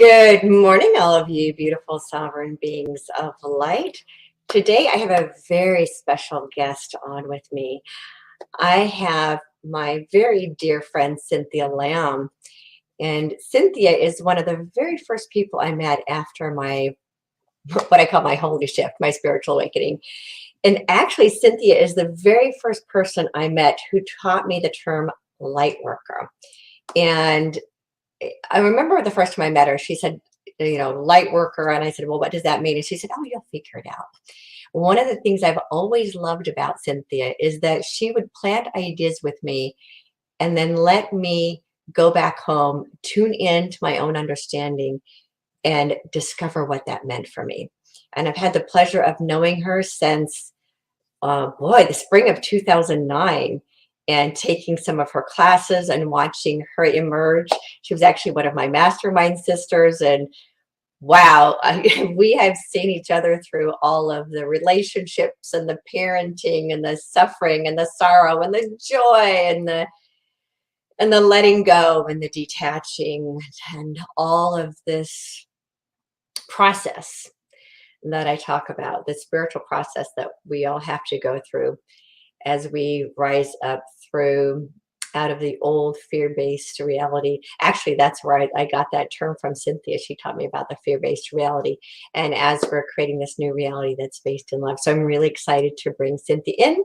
Good morning, all of you beautiful sovereign beings of light. Today I have a very special guest on with me. I have my very dear friend, Cynthia Lamb. And Cynthia is one of the very first people I met after what I call my holy shift, my spiritual awakening. And actually, Cynthia is the very first person I met who taught me the term light worker. And I remember the first time I met her, she said, light worker. And I said, well, what does that mean? And she said, oh, you'll figure it out. One of the things I've always loved about Cynthia is that she would plant ideas with me and then let me go back home, tune in to my own understanding and discover what that meant for me. And I've had the pleasure of knowing her since, the spring of 2009, and taking some of her classes and watching her emerge. She was actually one of my mastermind sisters, and wow, we have seen each other through all of the relationships and the parenting and the suffering and the sorrow and the joy and the letting go and the detaching and all of this process that I talk about, the spiritual process that we all have to go through as we rise up through out of the old fear-based reality. Actually, that's where I got that term from Cynthia. She taught me about the fear-based reality. And as we're creating this new reality that's based in love. So I'm really excited to bring Cynthia in,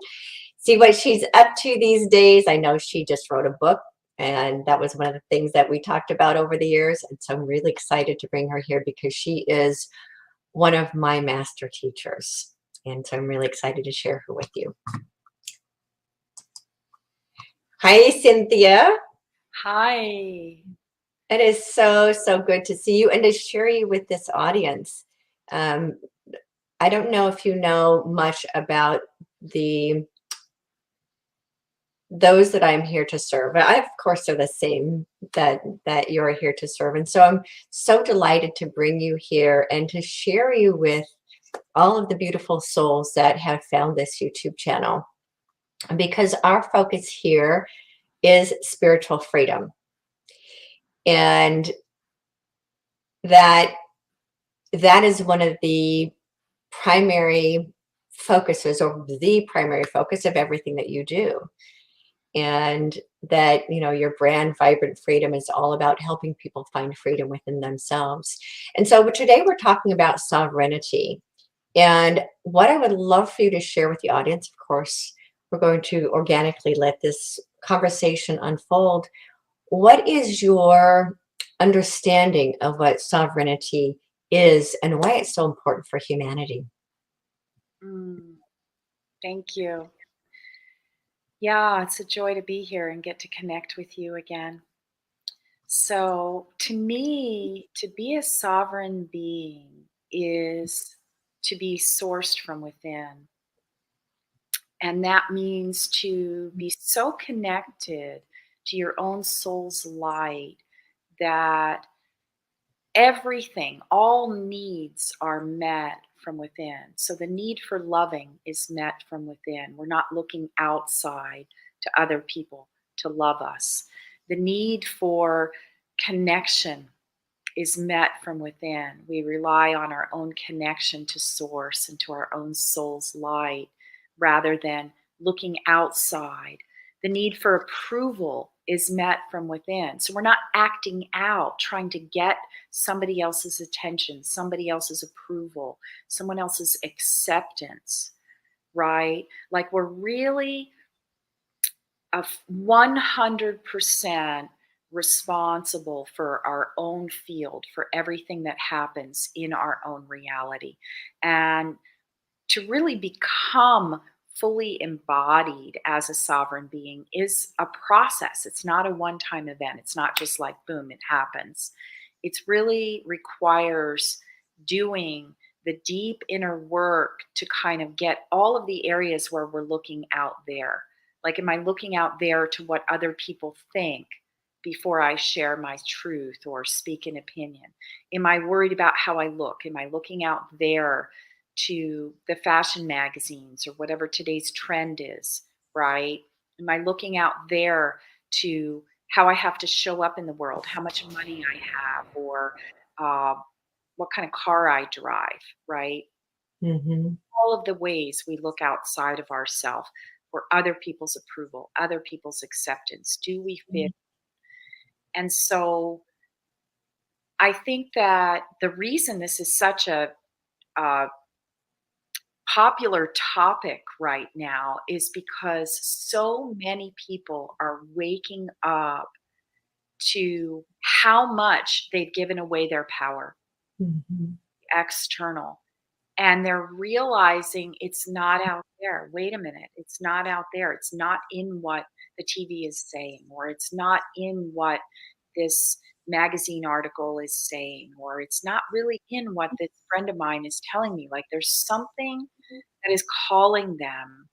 see what she's up to these days. I know she just wrote a book, and that was one of the things that we talked about over the years. And so I'm really excited to bring her here because she is one of my master teachers. And so I'm really excited to share her with you. Hi, Cynthia. Hi. It is so good to see you and to share you with this audience. I don't know if you know much about those that I'm here to serve. I, of course, are the same that you're here to serve. And so I'm so delighted to bring you here and to share you with all of the beautiful souls that have found this YouTube channel. Because our focus here is spiritual freedom. And that is one of the primary focuses, or the primary focus of everything that you do. And that, your brand, Vibrant Freedom, is all about helping people find freedom within themselves. And so today we're talking about sovereignty. And what I would love for you to share with the audience, of course, we're going to organically let this conversation unfold. What is your understanding of what sovereignty is and why it's so important for humanity? Thank you. Yeah, it's a joy to be here and get to connect with you again. So, to me, to be a sovereign being is to be sourced from within. And that means to be so connected to your own soul's light that everything, all needs are met from within. So the need for loving is met from within. We're not looking outside to other people to love us. The need for connection is met from within. We rely on our own connection to source and to our own soul's light rather than looking outside. The need for approval is met from within. So we're not acting out, trying to get somebody else's attention, somebody else's approval, someone else's acceptance, right? Like we're really 100% responsible for our own field, for everything that happens in our own reality. And to really become fully embodied as a sovereign being is a process. It's not a one-time event. It's not just like, boom, it happens. It really requires doing the deep inner work to kind of get all of the areas where we're looking out there. Like, am I looking out there to what other people think before I share my truth or speak an opinion? Am I worried about how I look? Am I looking out there to the fashion magazines or whatever today's trend is, right? Am I looking out there to how I have to show up in the world, how much money I have, or what kind of car I drive, right? Mhm. All of the ways we look outside of ourselves for other people's approval, other people's acceptance. Do we fit? And so I think that the reason this is such a popular topic right now is because so many people are waking up to how much they've given away their power, Mhm. external. And they're realizing it's not out there. Wait a minute, it's not out there. It's not in what the TV is saying, or it's not in what this magazine article is saying, or it's not really in what this friend of mine is telling me. Like there's something that is calling them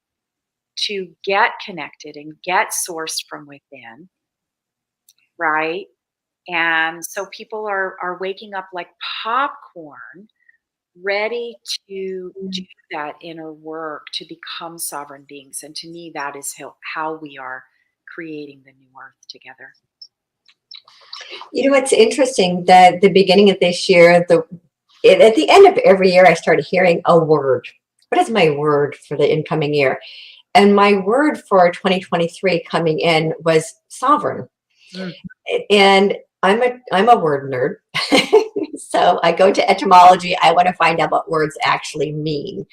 to get connected and get sourced from within, right? And so people are waking up like popcorn, ready to do that inner work to become sovereign beings. And to me, that is how we are creating the new earth together. You know what's interesting? That the beginning of this year, at the end of every year, I started hearing a word. What is my word for the incoming year? And my word for 2023 coming in was sovereign. Mm. And I'm a word nerd. So I go to etymology. I want to find out what words actually mean.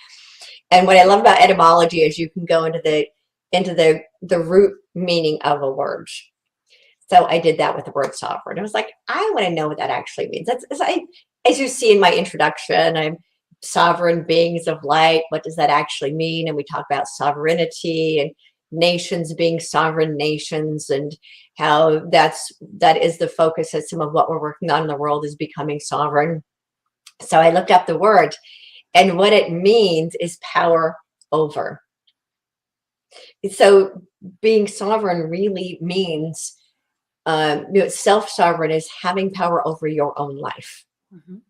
And what I love about etymology is you can go into the root meaning of a word. So I did that with the word sovereign. I was like, I want to know what that actually means. As you see in my introduction, I'm sovereign beings of light. What does that actually mean? And we talk about sovereignty and nations being sovereign nations, and how that is the focus of some of what we're working on in the world, is becoming sovereign. So I looked up the word, and what it means is power over. So being sovereign really means self-sovereign is having power over your own life. Mhm.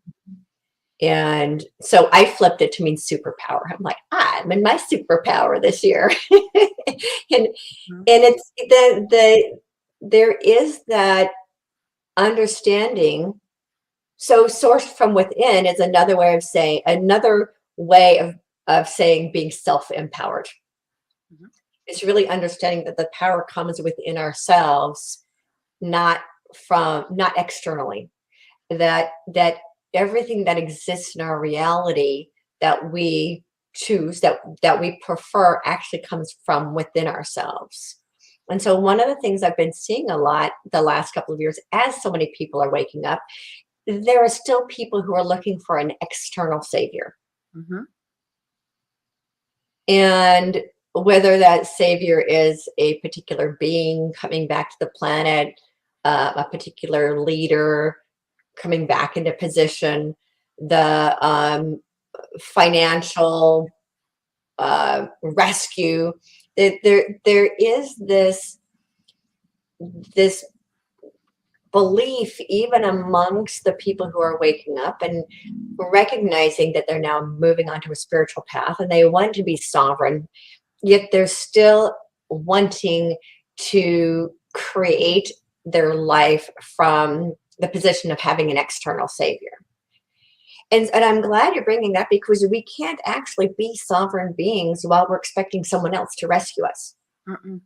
And so I flipped it to mean superpower. I'm like, I'm in my superpower this year. and Mhm. and it's there is that understanding. So sourced from within is another way of saying being self-empowered. Mhm. It's really understanding that the power comes within ourselves, not not externally. That everything that exists in our reality that we choose, that we prefer, actually comes from within ourselves. And so one of the things I've been seeing a lot the last couple of years, as so many people are waking up, there are still people who are looking for an external savior. Mhm. And whether that savior is a particular being coming back to the planet, a particular leader coming back into position, the financial rescue. There is this belief, even amongst the people who are waking up and recognizing that they're now moving onto a spiritual path and they want to be sovereign, yet they're still wanting to create their life from the position of having an external savior. And I'm glad you're bringing that, because we can't actually be sovereign beings while we're expecting someone else to rescue us. Mm-mm.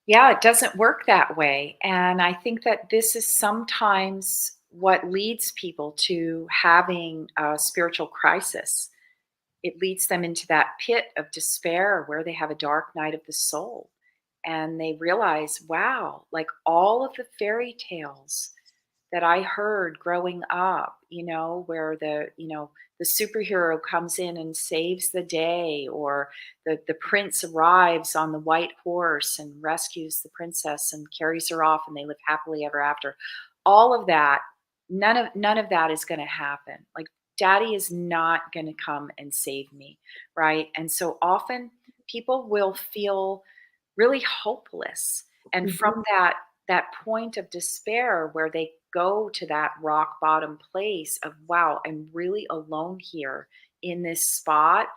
Yeah, it doesn't work that way. And I think that this is sometimes what leads people to having a spiritual crisis. It leads them into that pit of despair where they have a dark night of the soul. And they realize, wow, like all of the fairy tales that I heard growing up, where the superhero comes in and saves the day, or the prince arrives on the white horse and rescues the princess and carries her off and they live happily ever after. All of that, none of that is going to happen. Like daddy is not going to come and save me, right? And so often people will feel really hopeless. And Mhm. from that point of despair where they go to that rock bottom place of, wow, I'm really alone here in this spot,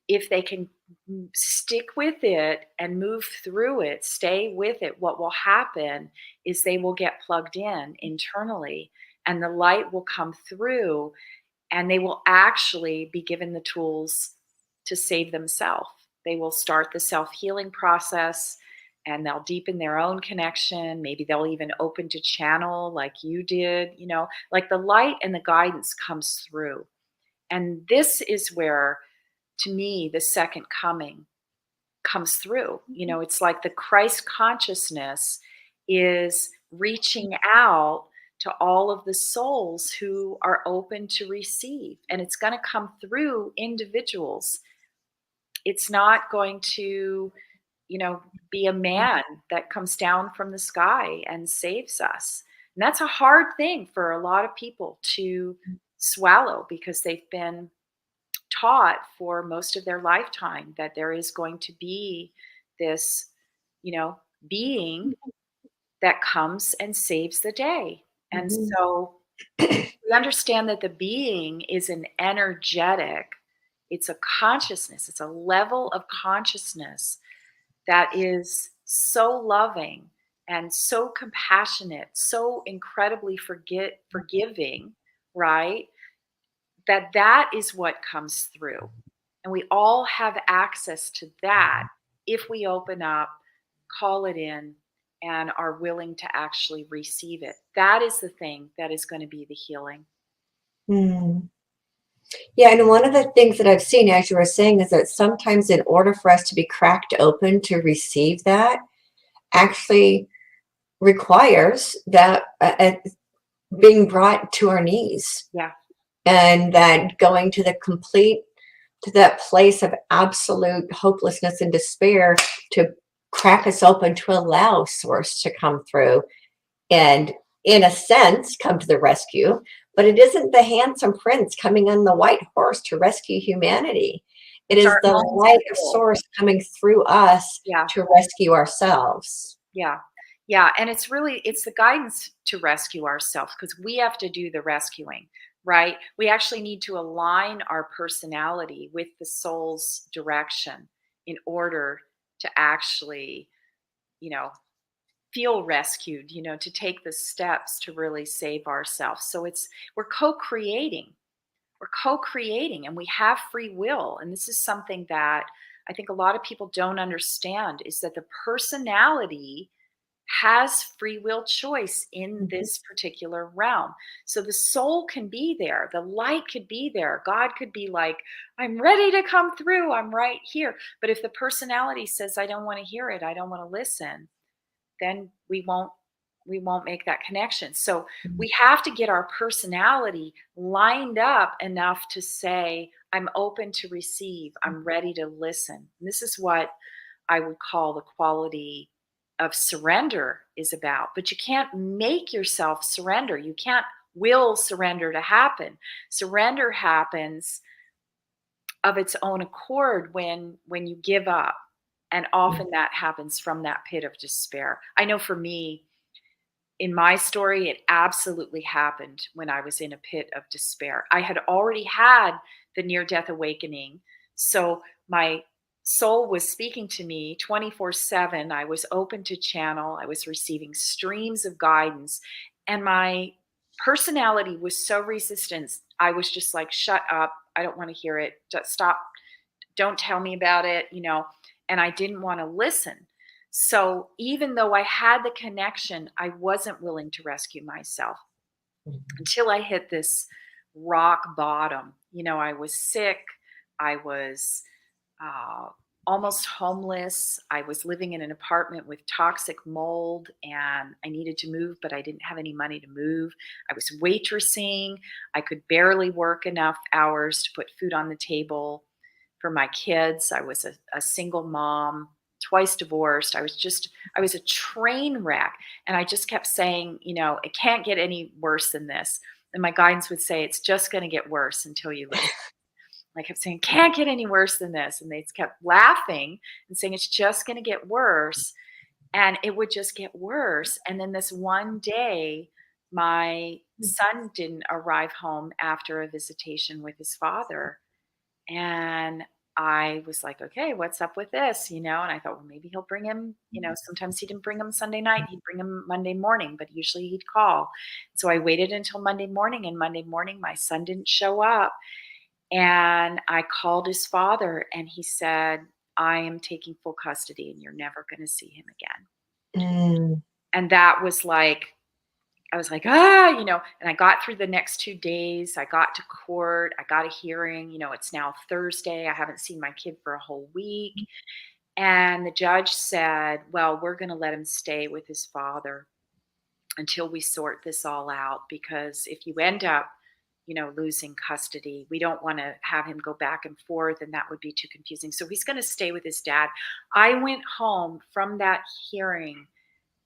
if they can stick with it and move through it, stay with it, what will happen is they will get plugged in internally and the light will come through and they will actually be given the tools to save themselves. They will start the self-healing process and they'll deepen their own connection. Maybe they'll even open to channel like you did, like the light and the guidance comes through. And this is where, to me, the second coming comes through. It's like the Christ consciousness is reaching out to all of the souls who are open to receive. And it's going to come through individuals. It's not going to, be a man that comes down from the sky and saves us. And that's a hard thing for a lot of people to swallow because they've been taught for most of their lifetime that there is going to be this, being that comes and saves the day. And so we understand that the being is an energetic, it's a consciousness, it's a level of consciousness that is so loving and so compassionate, so incredibly forgiving, right? That is what comes through. And we all have access to that if we open up, call it in, and are willing to actually receive it. That is the thing that is going to be the healing. Mm. Yeah, and one of the things that I've seen, as you were saying, is that sometimes in order for us to be cracked open to receive that, actually requires that being brought to our knees. Yeah. And that going to that place of absolute hopelessness and despair to crack us open to allow source to come through and, in a sense, come to the rescue. But it isn't the handsome prince coming on the white horse to rescue humanity. It is the light of source coming through us to rescue ourselves. Yeah. Yeah. And it's the guidance to rescue ourselves because we have to do the rescuing, right? We actually need to align our personality with the soul's direction in order to actually, feel rescued, to take the steps to really save ourselves. So we're co-creating. We're co-creating and we have free will. And this is something that I think a lot of people don't understand is that the personality has free will choice in this particular realm. So the soul can be there, the light could be there. God could be like, I'm ready to come through. I'm right here. But if the personality says, I don't want to hear it, I don't want to listen, then we won't make that connection. So we have to get our personality lined up enough to say, I'm open to receive, I'm ready to listen. And this is what I would call the quality of surrender is about. But you can't make yourself surrender. You can't will surrender to happen. Surrender happens of its own accord when you give up. And often that happens from that pit of despair. I know for me, in my story, it absolutely happened when I was in a pit of despair. I had already had the near-death awakening. So my soul was speaking to me 24/7. I was open to channel. I was receiving streams of guidance. And my personality was so resistant. I was just like, shut up. I don't want to hear it. Just stop. Don't tell me about it, and I didn't want to listen. So even though I had the connection, I wasn't willing to rescue myself until I hit this rock bottom. I was sick. I was almost homeless. I was living in an apartment with toxic mold and I needed to move, but I didn't have any money to move. I was waitressing. I could barely work enough hours to put food on the table for my kids. I was a single mom, twice divorced. I was a train wreck. And I just kept saying, it can't get any worse than this. And my guidance would say, it's just going to get worse until you leave. I kept saying, can't get any worse than this. And they kept laughing and saying, it's just going to get worse. And it would just get worse. And then this one day, my son didn't arrive home after a visitation with his father. And I was like, okay, what's up with this? And I thought, well, maybe he'll bring him, sometimes he didn't bring him Sunday night, he'd bring him Monday morning, but usually he'd call. So I waited until Monday morning, and Monday morning my son didn't show up. And I called his father, and he said, I am taking full custody and you're never going to see him again. Mm. And that was like, I was like, and I got through the next 2 days. I got to court. I got a hearing. It's now Thursday. I haven't seen my kid for a whole week. And the judge said, well, we're going to let him stay with his father until we sort this all out, because if you end up, losing custody, we don't want to have him go back and forth, and that would be too confusing. So he's going to stay with his dad. I went home from that hearing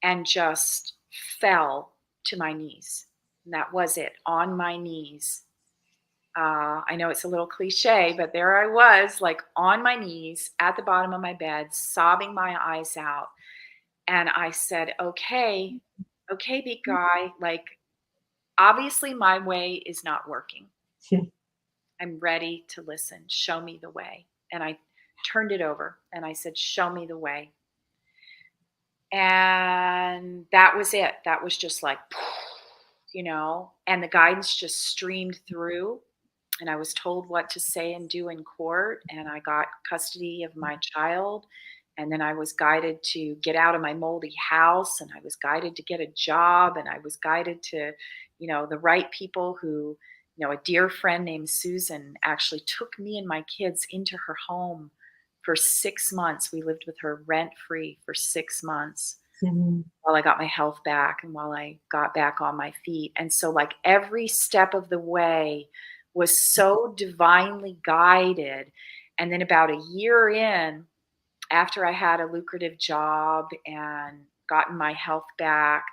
and just fell to my knees. And that was it, on my knees. I know it's a little cliche, but there I was, like on my knees at the bottom of my bed, sobbing my eyes out. And I said, okay, big guy, like, obviously my way is not working. I'm ready to listen. Show me the way. And I turned it over and I said, show me the way. And that was it. That was just like, and the guidance just streamed through. And I was told what to say and do in court. And I got custody of my child. And then I was guided to get out of my moldy house. And I was guided to get a job. And I was guided to, the right people who, a dear friend named Susan actually took me and my kids into her home for 6 months. We lived with her rent-free for 6 months. Mm-hmm. While I got my health back and while I got back on my feet. And so like every step of the way was so divinely guided. And then about a year in, after I had a lucrative job and gotten my health back,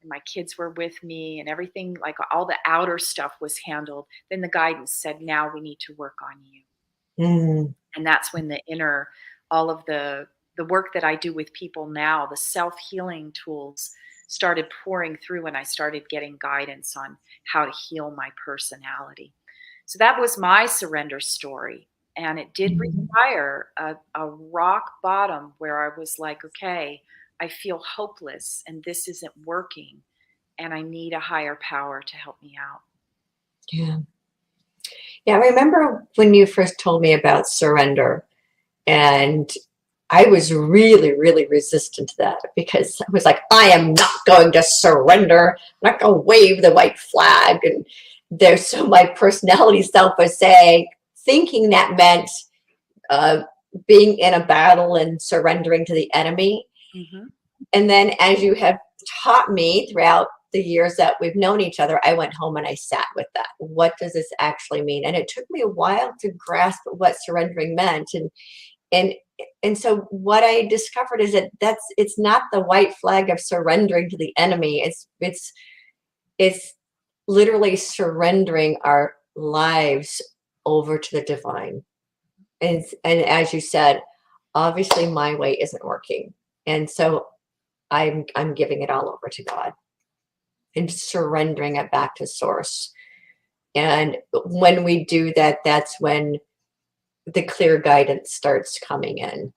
and my kids were with me and everything, like all the outer stuff was handled, then the guidance said, now we need to work on you. Mm. And that's when the inner, all of the work that I do with people now, the self-healing tools started pouring through, and I started getting guidance on how to heal my personality. So that was my surrender story. And it did require a rock bottom where I was like, okay, I feel hopeless and this isn't working. And I need a higher power to help me out. Yeah. Yeah, I remember when you first told me about surrender, and I was really, really resistant to that because I was like, I am not going to surrender. I'm not going to wave the white flag. And so my personality self was saying, thinking that meant being in a battle and surrendering to the enemy. Mm-hmm. And then as you have taught me throughout the years that we've known each other, I went home and I sat with that. What does this actually mean? And it took me a while to grasp what surrendering meant. And so what I discovered is that it's not the white flag of surrendering to the enemy. It's literally surrendering our lives over to the divine. And as you said, obviously my way isn't working. And so I'm giving it all over to God and surrendering it back to source. And when we do that, that's when the clear guidance starts coming in.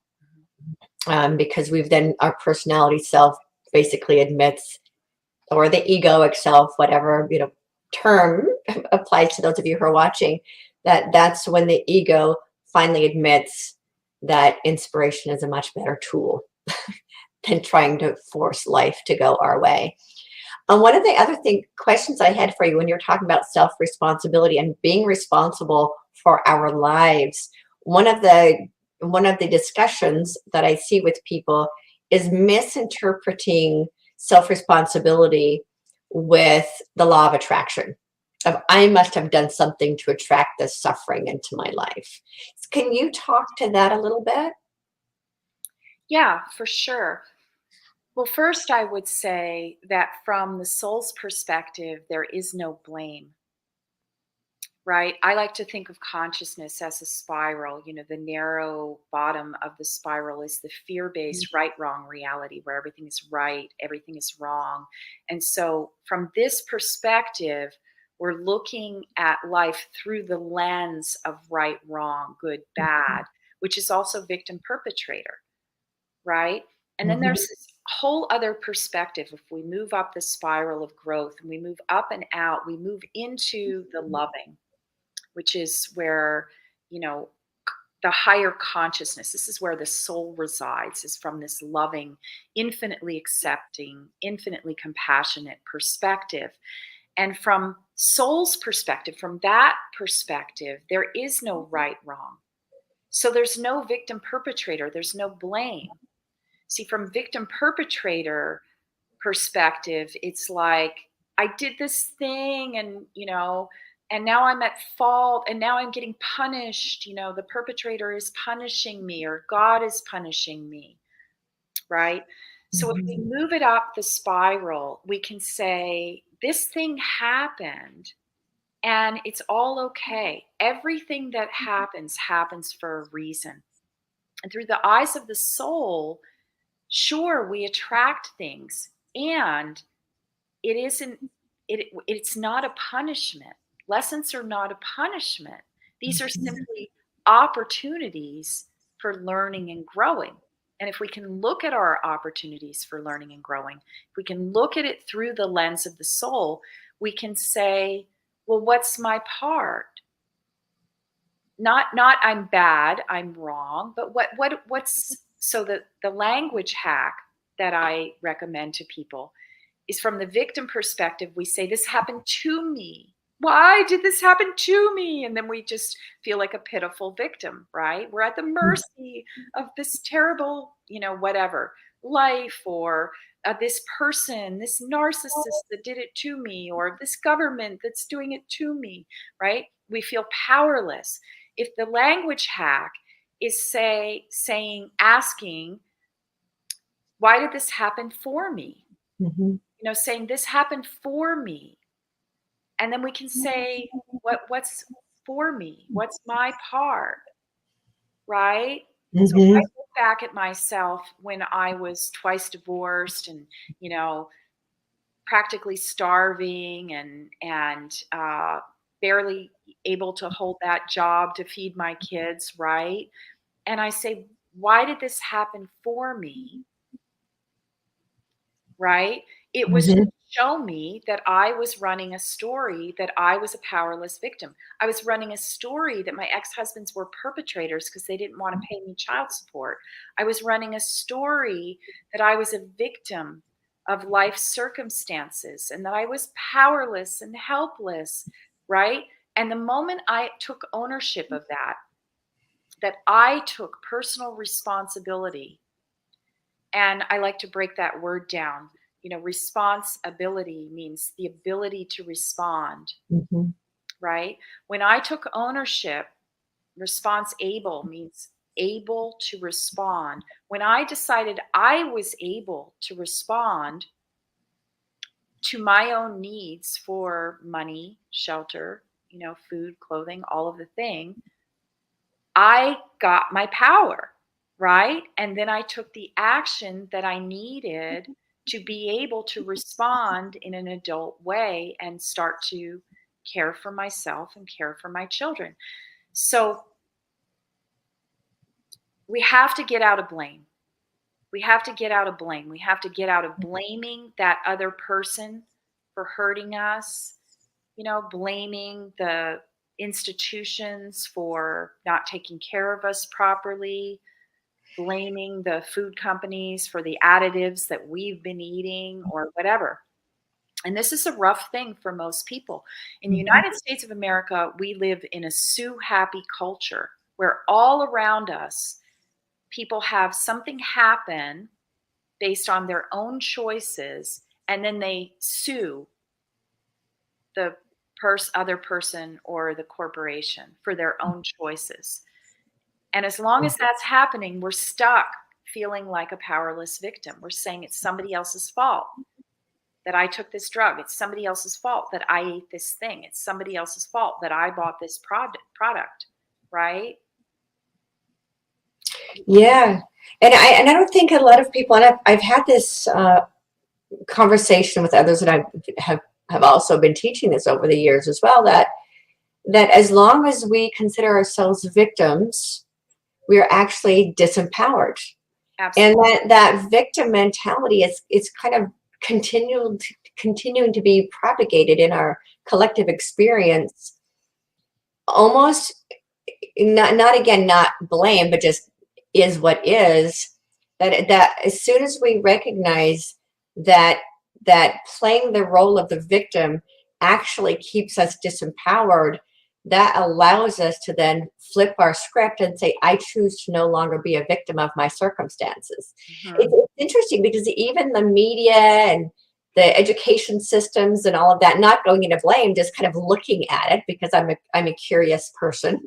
Because our personality self basically admits, or the egoic self, whatever term applies to those of you who are watching, that's when the ego finally admits that inspiration is a much better tool than trying to force life to go our way. One of the other questions I had for you when you're talking about self-responsibility and being responsible for our lives, one of the discussions that I see with people is misinterpreting self-responsibility with the law of attraction. Of I must have done something to attract this suffering into my life. Can you talk to that a little bit? Yeah, for sure. Well, first, I would say that from the soul's perspective, there is no blame, right? I like to think of consciousness as a spiral. The narrow bottom of the spiral is the fear-based right-wrong reality where everything is right, everything is wrong. And so from this perspective, we're looking at life through the lens of right, wrong, good, bad. which is also victim perpetrator, right? And then Mhm. there's this whole other perspective. If we move up the spiral of growth and we move up and out, we move into the loving, which is where, you know, the higher consciousness, this is where the soul resides, is from this loving, infinitely accepting, infinitely compassionate perspective. And from soul's perspective, from that perspective, there is no right, wrong. So there's no victim perpetrator, there's no blame. See, from victim perpetrator perspective, it's like, I did this thing and, and now I'm at fault and now I'm getting punished. The perpetrator is punishing me or God is punishing me, right? So if we Mhm. move it up the spiral, we can say, this thing happened and it's all okay. Everything that happens for a reason. And through the eyes of the soul, sure, we attract things, and it's not a punishment. Lessons are not a punishment. These are simply opportunities for learning and growing. And if we can look at our opportunities for learning and growing, if we can look at it through the lens of the soul, we can say, well, what's my part? Not I'm bad, I'm wrong, but what's so the language hack that I recommend to people is from the victim perspective. We say, this happened to me. Why did this happen to me? And then we just feel like a pitiful victim, right? We're at the mercy of this terrible, whatever, life, or this person, this narcissist that did it to me, or this government that's doing it to me, right? We feel powerless. If the language hack is asking, why did this happen for me? Mhm. Saying this happened for me. And then we can say, what's for me? What's my part? Right? So if I Mhm. look back at myself when I was twice divorced and, practically starving and barely able to hold that job to feed my kids, right? And I say, why did this happen for me? Right? It was to Mhm. show me that I was running a story that I was a powerless victim. I was running a story that my ex-husbands were perpetrators because they didn't want to pay me child support. I was running a story that I was a victim of life circumstances and that I was powerless and helpless, right? And the moment I took ownership of that I took personal responsibility. And I like to break that word down. Responsibility means the ability to respond, Mhm. right? When I took ownership, response able means able to respond. When I decided I was able to respond to my own needs for money, shelter, food, clothing, all of the thing, I got my power, right? And then I took the action that I needed to be able to respond in an adult way and start to care for myself and care for my children. So we have to get out of blame. We have to get out of blame. We have to get out of blaming that other person for hurting us, blaming the institutions for not taking care of us properly, blaming the food companies for the additives that we've been eating or whatever. And this is a rough thing for most people. In the Mhm. United States of America, we live in a sue happy culture where all around us, people have something happen based on their own choices, and then they sue the other person or the corporation for their own choices. And as long as that's happening, we're stuck feeling like a powerless victim. We're saying it's somebody else's fault that I took this drug. It's somebody else's fault that I ate this thing. It's somebody else's fault that I bought this product, right? Yeah. And I don't think a lot of people, and I've had this conversation with others that have also been teaching this over the years as well, that as long as we consider ourselves victims, we're actually disempowered. Absolutely. And that victim mentality is kind of continuing to be propagated in our collective experience, almost not again, not blame, but just is what is. That as soon as we recognize that playing the role of the victim actually keeps us disempowered, that allows us to then flip our script and say, I choose to no longer be a victim of my circumstances. Mm-hmm. It's interesting because even the media and the education systems and all of that, not going into blame, just kind of looking at it because I'm a curious person,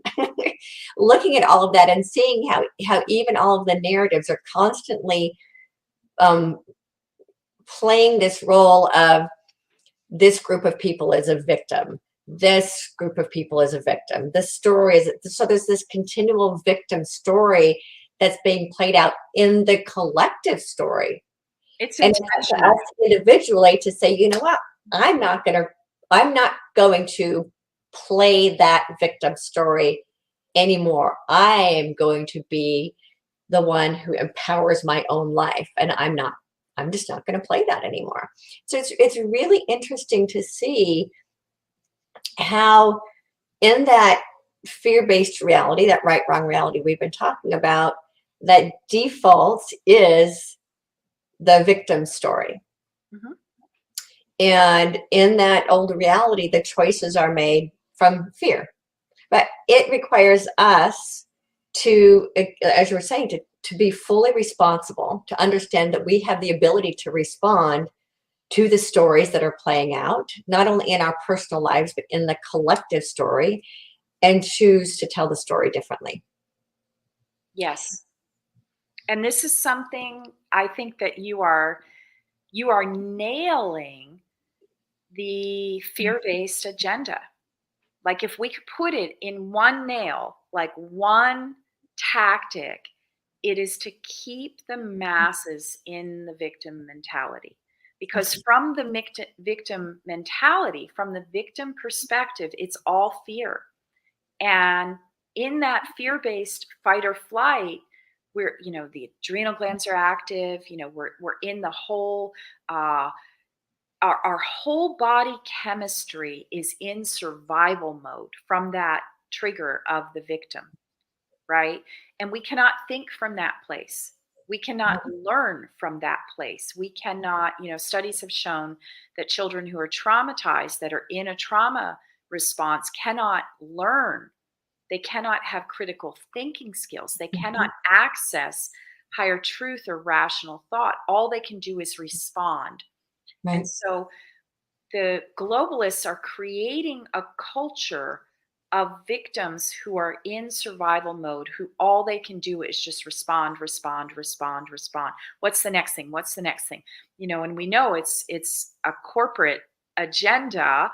looking at all of that and seeing how even all of the narratives are constantly um, playing this role of this group of people as a victim, this group of people as a victim, this story is, so there's this continual victim story that's being played out in the collective story. It's And it's up to intentional. us individually to say, you know what, I'm not going to play that victim story anymore. I am going to be the one who empowers my own life. And I'm just not going to play that anymore. So it's really interesting to see how in that fear-based reality, that right wrong reality we've been talking about, that default is the victim story. Mm-hmm. And in that old reality, the choices are made from fear. But it requires us to, as you were saying, to be fully responsible, to understand that we have the ability to respond to the stories that are playing out, not only in our personal lives, but in the collective story, and choose to tell the story differently. Yes. And this is something I think that you are nailing the fear-based agenda. Like if we could put it in one nail, like one tactic, it is to keep the masses in the victim mentality. Because from the victim mentality, from the victim perspective, it's all fear. And in that fear-based fight or flight, we're, the adrenal glands are active, we're in the whole our whole body chemistry is in survival mode from that trigger of the victim, right? And we cannot think from that place. We cannot learn from that place. We cannot, studies have shown that children who are traumatized, that are in a trauma response, cannot learn. They cannot have critical thinking skills. They cannot access higher truth or rational thought. All they can do is respond. And Right. so the globalists are creating a culture of victims who are in survival mode, who all they can do is just respond, respond, respond, respond. What's the next thing? What's the next thing? And we know it's a corporate agenda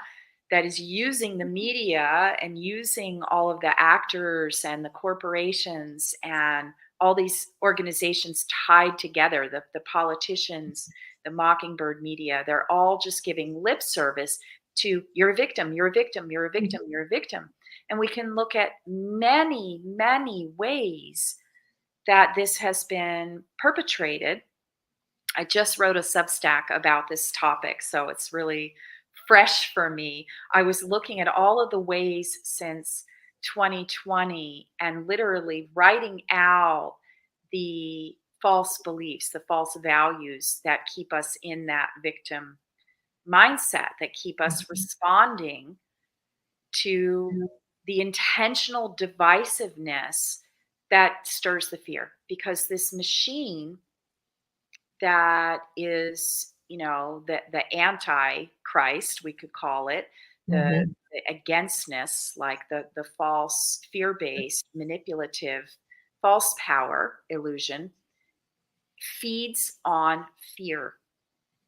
that is using the media and using all of the actors and the corporations and all these organizations tied together, the politicians, the mockingbird media. They're all just giving lip service to you're a victim, you're a victim, you're a victim, you're a victim. And we can look at many, many ways that this has been perpetrated. I just wrote a Substack about this topic, so it's really fresh for me. I was looking at all of the ways since 2020 and literally writing out the false beliefs, the false values that keep us in that victim mindset, that keep us responding to the intentional divisiveness that stirs the fear. Because this machine that is, the anti-Christ, we could call it, Mm-hmm. the againstness, like the false fear-based, manipulative, false power illusion, feeds on fear.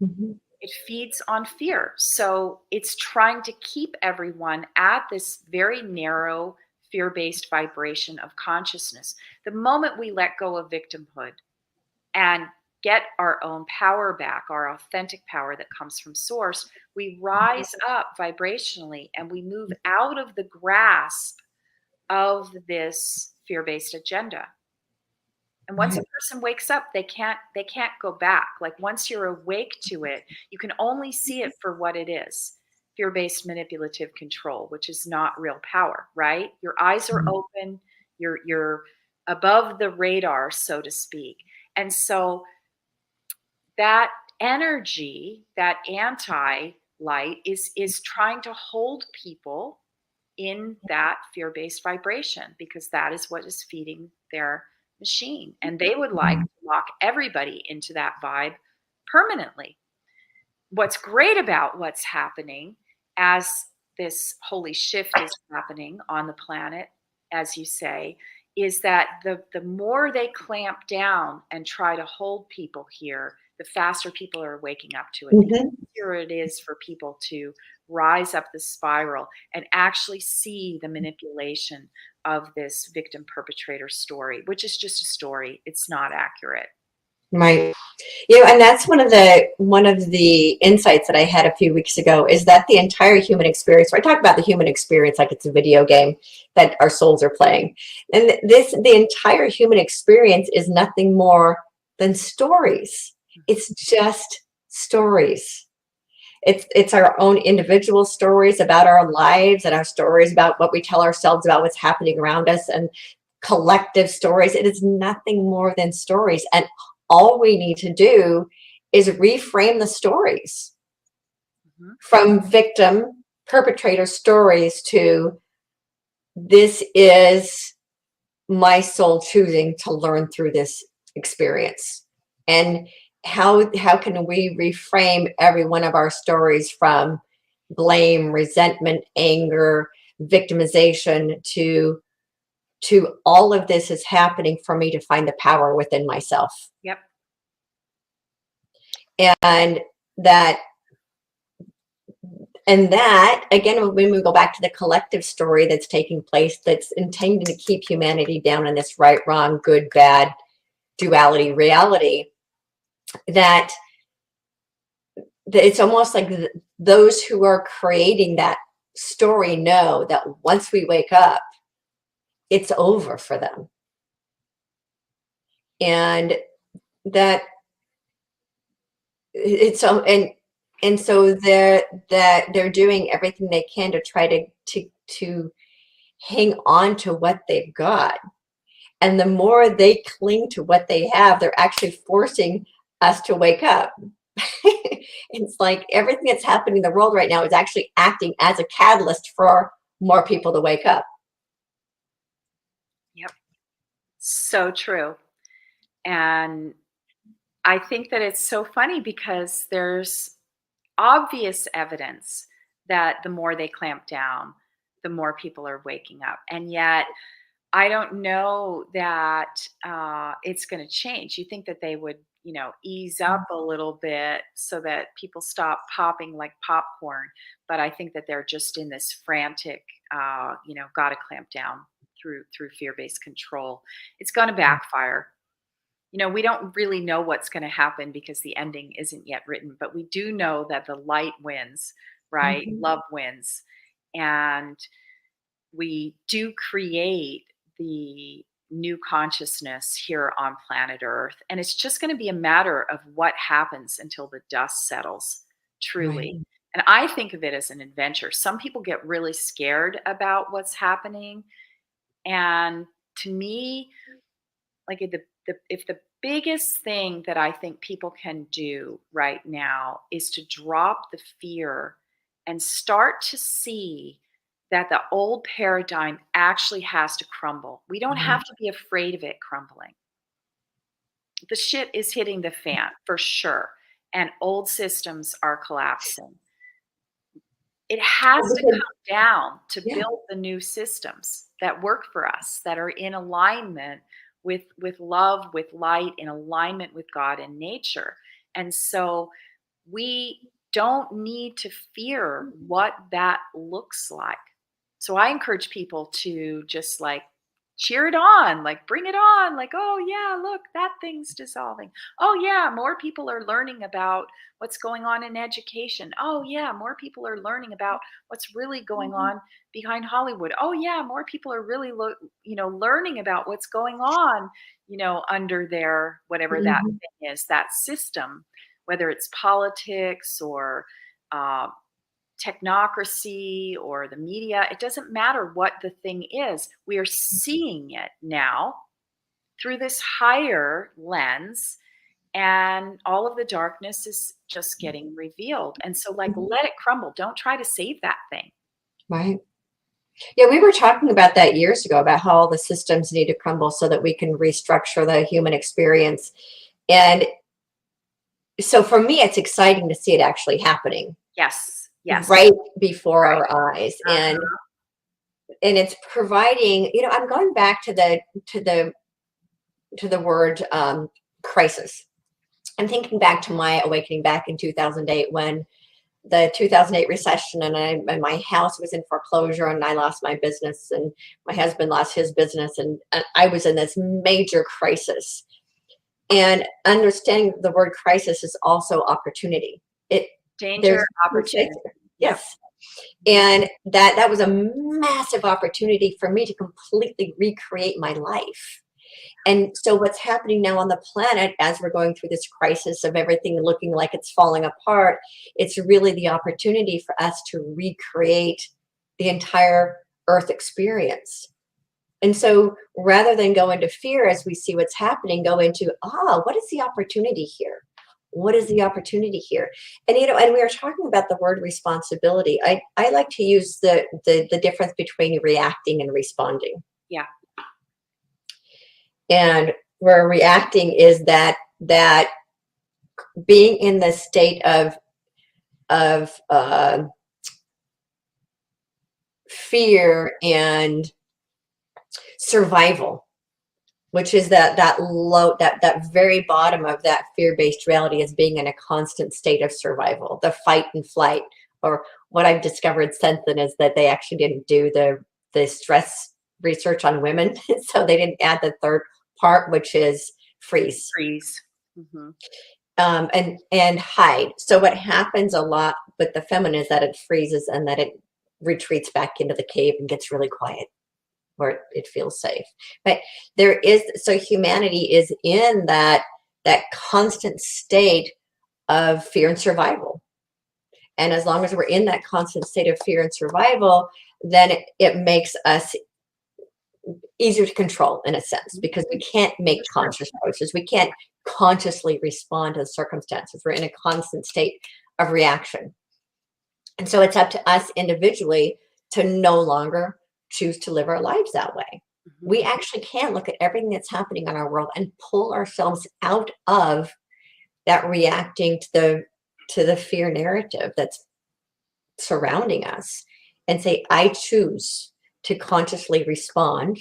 Mm-hmm. It feeds on fear. So it's trying to keep everyone at this very narrow, fear based vibration of consciousness. The moment we let go of victimhood and get our own power back, our authentic power that comes from source, we rise up vibrationally and we move out of the grasp of this fear based agenda. And once a person wakes up, they can't go back. Like once you're awake to it, you can only see it for what it is. Fear-based manipulative control, which is not real power, right? Your eyes are open, you're above the radar, so to speak. And so that energy, that anti-light is trying to hold people in that fear-based vibration, because that is what is feeding their machine. And they would like to lock everybody into that vibe permanently. What's great about what's happening as this holy shift is happening on the planet, as you say, is that the more they clamp down and try to hold people here, the faster people are waking up to it. The easier it is for people to rise up the spiral and actually see the manipulation of this victim perpetrator story, which is just a story. It's not accurate. Right. And that's one of the insights that I had a few weeks ago, is that the entire human experience, I talk about the human experience like it's a video game that our souls are playing. And the entire human experience is nothing more than stories. It's just stories. It's our own individual stories about our lives, and our stories about what we tell ourselves about what's happening around us, and collective stories. It is nothing more than stories. And all we need to do is reframe the stories from victim perpetrator stories to, this is my soul choosing to learn through this experience. And how can we reframe every one of our stories from blame, resentment, anger, victimization to all of this is happening for me to find the power within myself. Yep. And that again, when we go back to the collective story that's taking place, that's intended to keep humanity down in this right, wrong, good, bad, duality, reality, that it's almost like those who are creating that story know that once we wake up, it's over for them. And that it's so, and so they're doing everything they can to try to hang on to what they've got. And the more they cling to what they have, they're actually forcing us to wake up. It's like everything that's happening in the world right now is actually acting as a catalyst for more people to wake up. Yep. So true. And I think that it's so funny because there's obvious evidence that the more they clamp down, the more people are waking up. And yet, I don't know that it's going to change. You think that they would, ease up a little bit so that people stop popping like popcorn. But I think that they're just in this frantic, got to clamp down through fear-based control. It's going to backfire. We don't really know what's going to happen because the ending isn't yet written, but we do know that the light wins, right? Love wins. And we do create the new consciousness here on planet Earth. And it's just going to be a matter of what happens until the dust settles, truly. Right. And I think of it as an adventure. Some people get really scared about what's happening. And to me, like if the biggest thing that I think people can do right now is to drop the fear and start to see that the old paradigm actually has to crumble. We don't have to be afraid of it crumbling. The shit is hitting the fan for sure, and old systems are collapsing. It has to come down to build the new systems that work for us, that are in alignment with love, with light, in alignment with God and nature. And so we don't need to fear what that looks like. So I encourage people to just cheer it on, like bring it on, like, oh yeah, look, that thing's dissolving. Oh yeah, more people are learning about what's going on in education. Oh yeah, more people are learning about what's really going on behind Hollywood. Oh yeah, more people are really learning about what's going on, under their whatever that Mhm. thing is, that system, whether it's politics or uh, technocracy or the media. It doesn't matter what the thing is. We are seeing it now through this higher lens, and all of the darkness is just getting revealed. And so, like, Mhm. let it crumble. Don't try to save that thing. Right. Yeah, we were talking about that years ago about how all the systems need to crumble so that we can restructure the human experience. And so for me, it's exciting to see it actually happening Yes. Yes. right before Right. our eyes. Uh-huh. And it's providing, I'm going back to to the the word crisis. I'm thinking back to my awakening back in 2008 when the 2008 recession and my house was in foreclosure and I lost my business and my husband lost his business and I was in this major crisis. And understanding the word crisis is also opportunity. It Danger, there's opportunity. Yep. yes. And that was a massive opportunity for me to completely recreate my life. And so what's happening now on the planet as we're going through this crisis of everything looking like it's falling apart, it's really the opportunity for us to recreate the entire earth experience. And so rather than go into fear as we see what's happening, go into, what is the opportunity here? What is the opportunity here? And and we were talking about the word responsibility. I like to use the difference between reacting and responding. Yeah. And where reacting is that being in the state of fear and survival, which is that very bottom of that fear-based reality is being in a constant state of survival, the fight and flight. Or what I've discovered since then is that they actually didn't do the stress research on women, so they didn't add the third part, which is freeze. Freeze. Hmm. And hide. So what happens a lot with the feminine is that it freezes and that it retreats back into the cave and gets really quiet where it feels safe. But so humanity is in that constant state of fear and survival. And as long as we're in that constant state of fear and survival, then it makes us easier to control in a sense because we can't make Sure. conscious choices. We can't consciously respond to the circumstances. We're in a constant state of reaction. And so it's up to us individually to no longer choose to live our lives that way. Hmm. We actually can look at everything that's happening in our world and pull ourselves out of that reacting to the fear narrative that's surrounding us and say, I choose to consciously respond,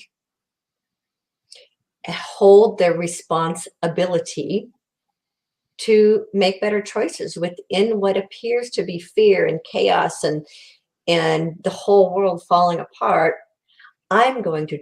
hold the responsibility to make better choices within what appears to be fear and chaos and the whole world falling apart. I'm going to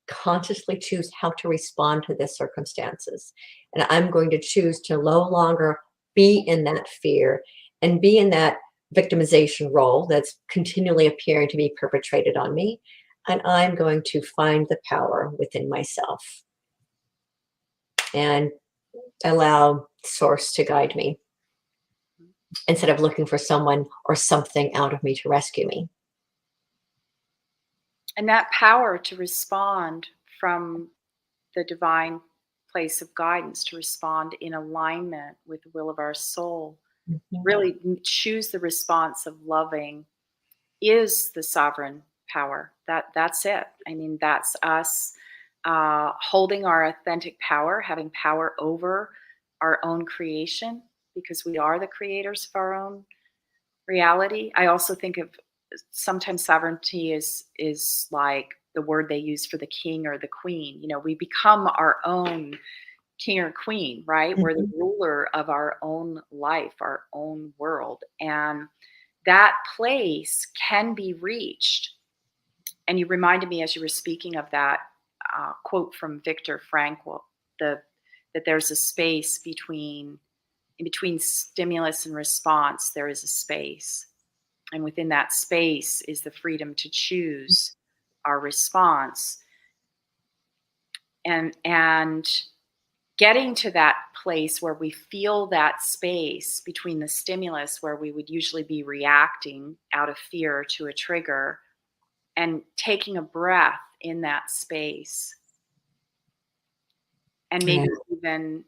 consciously choose how to respond to the circumstances. And I'm going to choose to no longer be in that fear and be in that victimization role that's continually appearing to be perpetrated on me. And I'm going to find the power within myself and allow source to guide me instead of looking for someone or something out of me to rescue me. And that power to respond from the divine place of guidance, to respond in alignment with the will of our soul, Mhm. really choose the response of loving, is the sovereign power. That's it. I mean, that's us holding our authentic power, having power over our own creation, because we are the creators of our own reality. I also think of sometimes sovereignty is like the word they use for the king or the queen. We become our own king or queen, right? We're the Mhm. ruler of our own life, our own world. And that place can be reached And you reminded me as you were speaking of that quote from Viktor Frankl, that there's a space in between stimulus and response, there is a space. And within that space is the freedom to choose our response. And getting to that place where we feel that space between the stimulus, where we would usually be reacting out of fear to a trigger, and taking a breath in that space, and maybe even,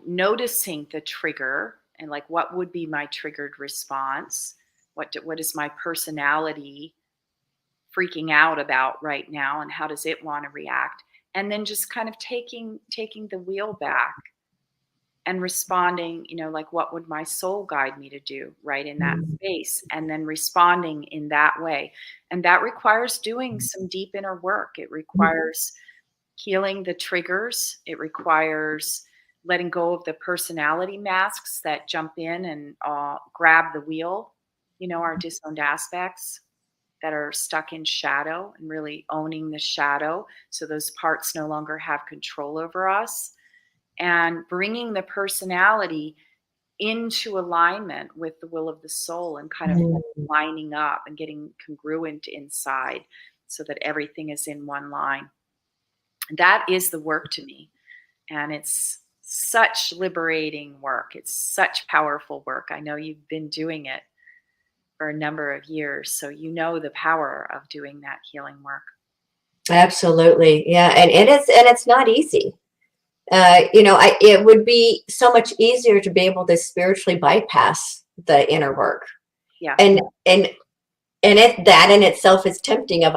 noticing the trigger, and like, what would be my triggered response? What is my personality freaking out about right now, and how does it want to react? And then just kind of taking the wheel back and responding, like, what would my soul guide me to do right in that space? And then responding in that way. And that requires doing some deep inner work. It requires healing the triggers. It requires letting go of the personality masks that jump in and grab the wheel, our disowned aspects that are stuck in shadow, and really owning the shadow so those parts no longer have control over us. And bringing the personality into alignment with the will of the soul, and kind of lining up and getting congruent inside so that everything is in one line. That is the work to me. And it's such liberating work. It's such powerful work. I know you've been doing it for a number of years, so you know the power of doing that healing work. Absolutely. Yeah. And it's not easy. It would be so much easier to be able to spiritually bypass the inner work. Yeah. And that in itself is tempting of,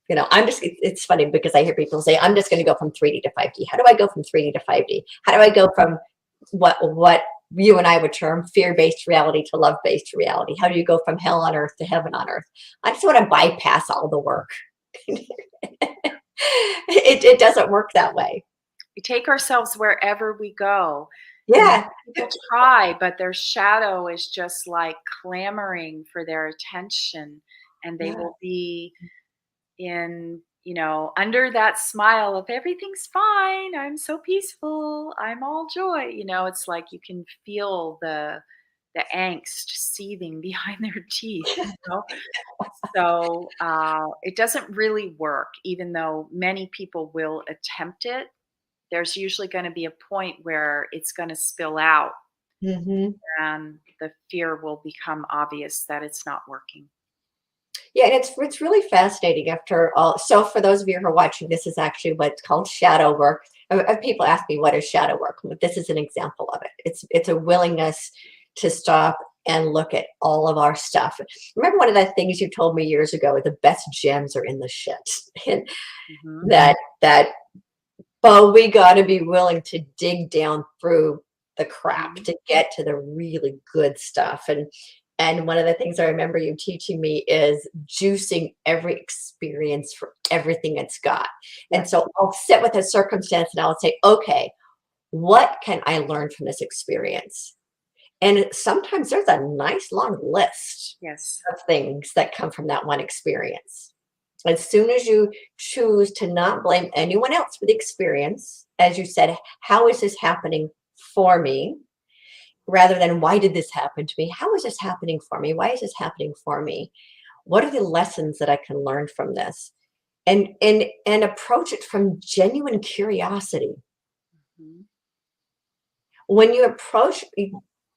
it's funny because I hear people say, I'm just going to go from 3D to 5D. How do I go from 3D to 5D? How do I go from what you and I would term fear-based reality to love-based reality? How do you go from hell on earth to heaven on earth? I just want to bypass all the work. It doesn't work that way. We take ourselves wherever we go. Yeah. People try, but their shadow is just like clamoring for their attention, and they will be in, under that smile of everything's fine, I'm so peaceful, I'm all joy. It's like you can feel the angst seething behind their teeth. So it doesn't really work, even though many people will attempt it. There's usually going to be a point where it's going to spill out, and the fear will become obvious that it's not working. Yeah, and it's really fascinating after all. So for those of you who are watching, this is actually what's called shadow work. People ask me, what is shadow work? This is an example of it. It's a willingness to stop and look at all of our stuff. Remember one of the things you told me years ago, the best gems are in the shit. And but we got to be willing to dig down through the crap to get to the really good stuff. And one of the things I remember you teaching me is juicing every experience for everything it's got. And so I'll sit with a circumstance and I'll say, okay, what can I learn from this experience? And sometimes there's a nice long list of things that come from that one experience. As soon as you choose to not blame anyone else for the experience, as you said, how is this happening for me? Rather than why did this happen to me? How is this happening for me? Why is this happening for me? What are the lessons that I can learn from this? And approach it from genuine curiosity. When you approach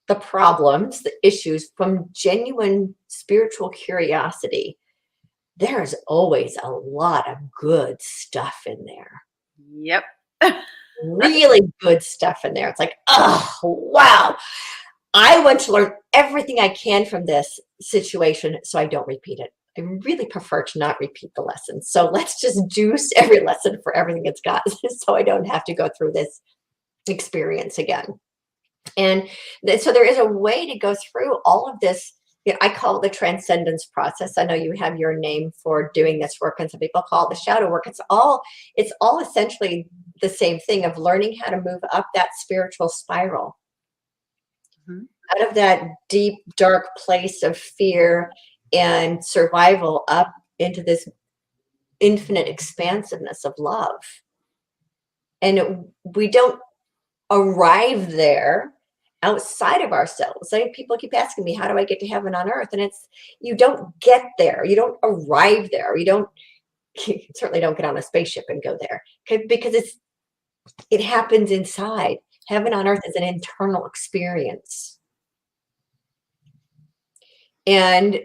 the problems, the issues from genuine spiritual curiosity, there's always a lot of good stuff in there. Yep. Really good stuff in there. It's like, oh, wow. I want to learn everything I can from this situation so I don't repeat it. I really prefer to not repeat the lessons. So let's just juice every lesson for everything it's got so I don't have to go through this experience again. And so there is a way to go through all of this. I call it the transcendence process. I know you have your name for doing this work, and some people call it the shadow work. It's all essentially the same thing of learning how to move up that spiritual spiral. Out of that deep, dark place of fear and survival up into this infinite expansiveness of love. And we don't arrive there outside of ourselves. Like, people keep asking me, how do I get to heaven on earth? And it's, you don't get there. You don't arrive there. You certainly don't get on a spaceship and go there, because it happens inside. Heaven on earth is an internal experience. And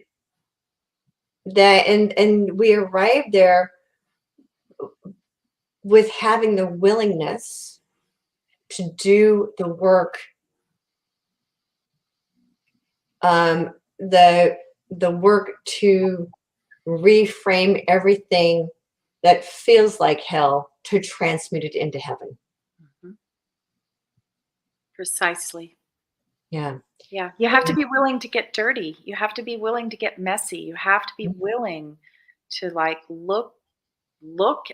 we arrive there with having the willingness to do the work, the work to reframe everything that feels like hell, to transmute it into heaven. Mm-hmm. Precisely. Yeah. Yeah. You have to be willing to get dirty. You have to be willing to get messy. You have to be willing to like look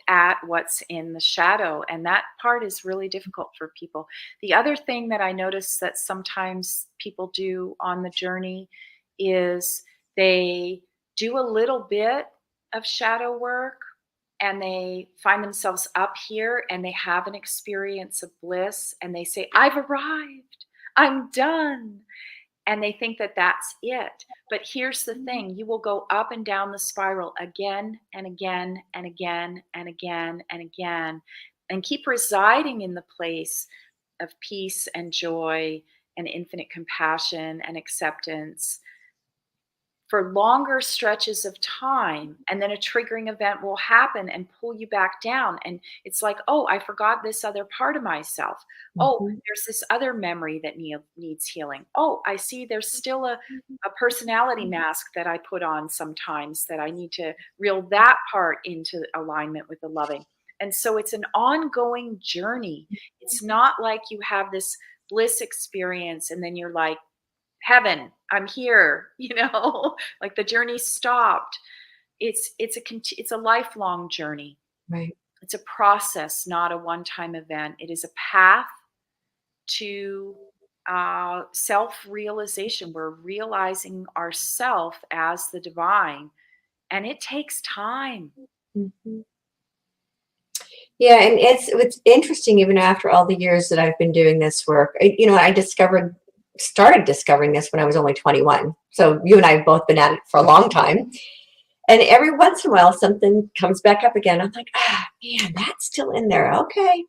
at what's in the shadow. And that part is really difficult for people. The other thing that I notice that sometimes people do on the journey is they do a little bit of shadow work and they find themselves up here and they have an experience of bliss and they say, I've arrived, I'm done. And they think that that's it. But here's the thing, you will go up and down the spiral again and again and again and again and again, and keep residing in the place of peace and joy and infinite compassion and acceptance for longer stretches of time. And then a triggering event will happen and pull you back down. And it's like, oh, I forgot this other part of myself. Oh, there's this other memory that needs healing. Oh, I see there's still a personality mask that I put on sometimes that I need to reel that part into alignment with the loving. And so it's an ongoing journey. It's not like you have this bliss experience and then you're like, heaven, I'm here, like the journey stopped. It's a lifelong journey. Right. It's a process, not a one-time event. It is a path to self-realization. We're realizing ourself as the divine, and it takes time. Mm-hmm. Yeah, and it's interesting, even after all the years that I've been doing this work. I started discovering this when I was only 21. So you and I have both been at it for a long time. And every once in a while, something comes back up again. I'm like, man, that's still in there. Okay.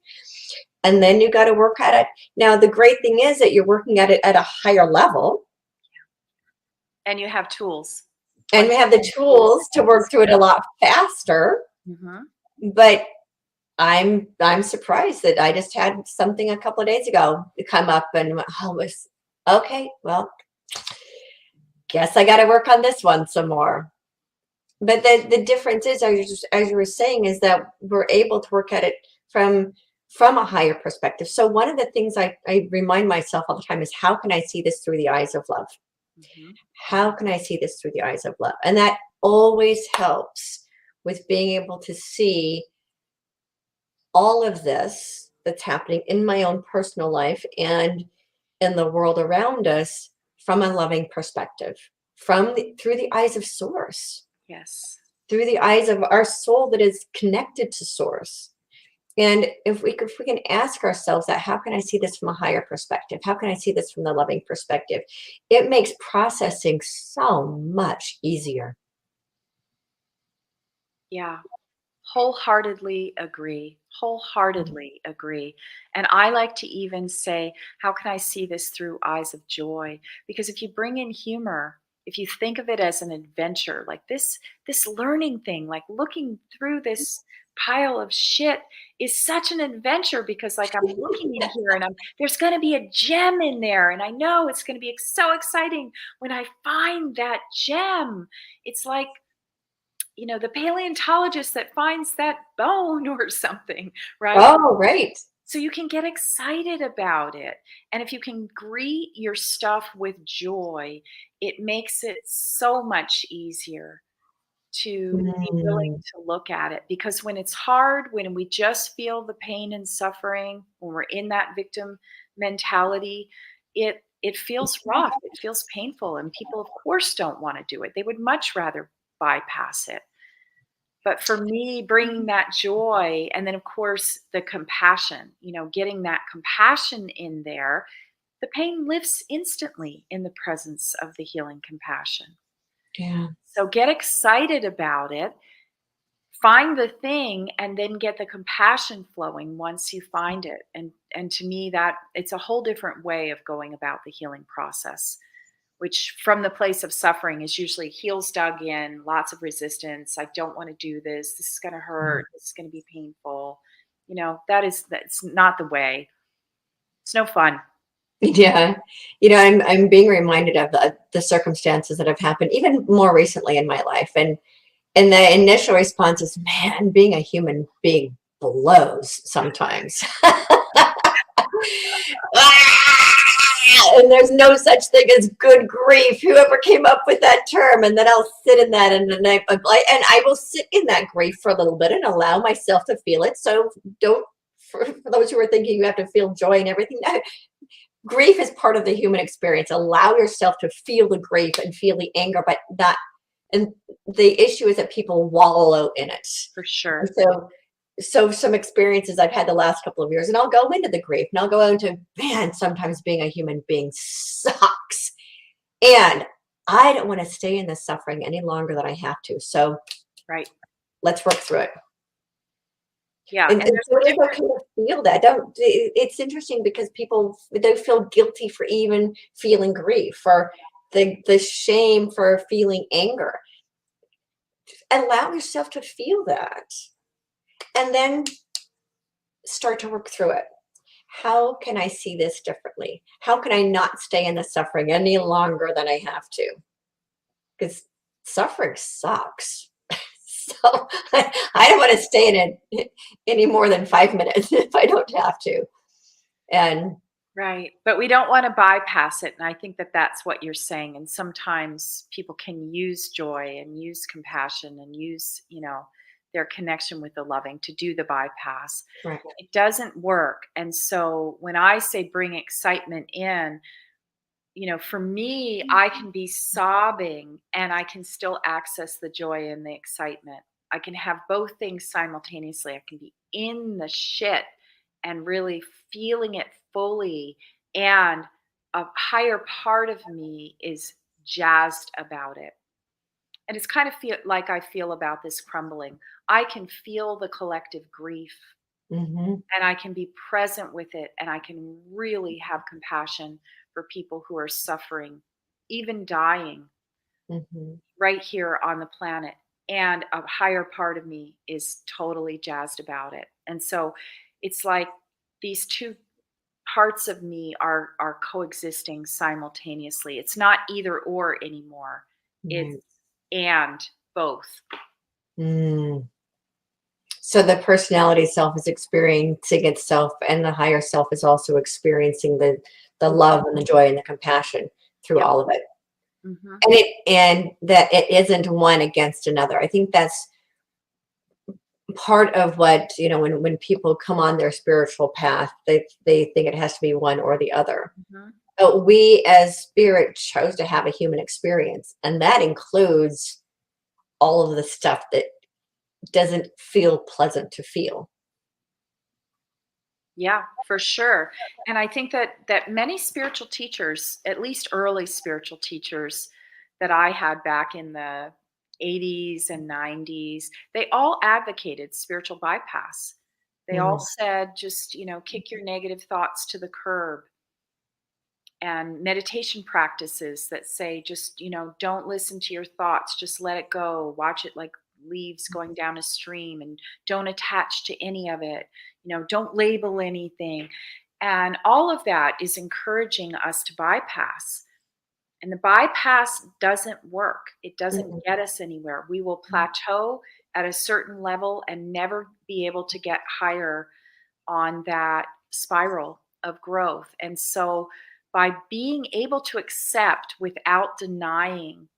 And then you got to work at it. Now, the great thing is that you're working at it at a higher level. And you have tools. And we have the tools to work through it a lot faster. Mm-hmm. But I'm surprised that I just had something a couple of days ago come up and was okay. Well, guess I got to work on this one some more. But the difference is, as you were saying, is that we're able to work at it from a higher perspective. So one of the things I remind myself all the time is, how can I see this through the eyes of love? Mm-hmm. How can I see this through the eyes of love? And that always helps with being able to see all of this that's happening in my own personal life and in the world around us from a loving perspective, through the eyes of Source. Yes. Through the eyes of our soul that is connected to Source. And if we can ask ourselves that, how can I see this from a higher perspective? How can I see this from the loving perspective? It makes processing so much easier. Yeah. Wholeheartedly agree. Wholeheartedly agree. And I like to even say, how can I see this through eyes of joy? Because if you bring in humor, if you think of it as an adventure, like this learning thing, like looking through this pile of shit is such an adventure, because like I'm looking in here and there's going to be a gem in there. And I know it's going to be so exciting when I find that gem. It's like, the paleontologist that finds that bone or something, right? Oh, right. So you can get excited about it. And if you can greet your stuff with joy, it makes it so much easier to be willing to look at it. Because when it's hard, when we just feel the pain and suffering, when we're in that victim mentality, it feels rough, it feels painful, and people of course don't want to do it. They would much rather bypass it. But for me, bringing that joy, and then of course the compassion, getting that compassion in there, the pain lifts instantly in the presence of the healing compassion. Yeah. So get excited about it, find the thing, and then get the compassion flowing once you find it. And to me, that it's a whole different way of going about the healing process, which from the place of suffering is usually heels dug in, lots of resistance. I don't want to do this. This is going to hurt. This is going to be painful. That's not the way. It's no fun. Yeah. I'm being reminded of the circumstances that have happened even more recently in my life. And the initial response is, man, being a human being blows sometimes. And there's no such thing as good grief. Whoever came up with that term, and then I'll sit in that, and I will sit in that grief for a little bit and allow myself to feel it. So don't, for those who are thinking you have to feel joy and everything, no, grief is part of the human experience. Allow yourself to feel the grief and feel the anger, but not. And the issue is that people wallow in it. For sure. And so some experiences I've had the last couple of years, and I'll go into the grief, and I'll go into, man, sometimes being a human being sucks. And I don't want to stay in this suffering any longer than I have to. So right. Let's work through it. Yeah. And so it's okay to feel that. It's interesting because they feel guilty for even feeling grief, or the shame for feeling anger. Allow yourself to feel that. And then start to work through it. How can I see this differently? How can I not stay in the suffering any longer than I have to? Because suffering sucks. So I don't want to stay in it any more than 5 minutes if I don't have to. And right. But we don't want to bypass it. And I think that that's what you're saying. And sometimes people can use joy and use compassion and use, their connection with the loving to do the bypass. right. It doesn't work. And so when I say bring excitement in, for me, I can be sobbing and I can still access the joy and the excitement. I can have both things simultaneously. I can be in the shit and really feeling it fully. And a higher part of me is jazzed about it. And it's kind of like I feel about this crumbling. I can feel the collective grief, Mm-hmm. and I can be present with it, and I can really have compassion for people who are suffering, even dying Mm-hmm. right here on the planet. And a higher part of me is totally jazzed about it. And so it's like these two parts of me are coexisting simultaneously. It's not either or anymore. It's Right. and both. Mm. So the personality self is experiencing itself, and the higher self is also experiencing the love and the joy and the compassion through Yep. all of it. Mm-hmm. And that it isn't one against another. I think that's part of what, when people come on their spiritual path, they think it has to be one or the other. Mm-hmm. But we as spirit chose to have a human experience, and that includes all of the stuff that doesn't feel pleasant to feel. Yeah, for sure. And I think that many spiritual teachers, at least early spiritual teachers that I had back in the 80s and 90s, they all advocated spiritual bypass. They all said just, kick your negative thoughts to the curb. And meditation practices that say just, don't listen to your thoughts, just let it go, watch it like leaves going down a stream, and don't attach to any of it, don't label anything. And all of that is encouraging us to bypass. And the bypass doesn't work. It doesn't get us anywhere. We will plateau at a certain level and never be able to get higher on that spiral of growth. And so by being able to accept without denying,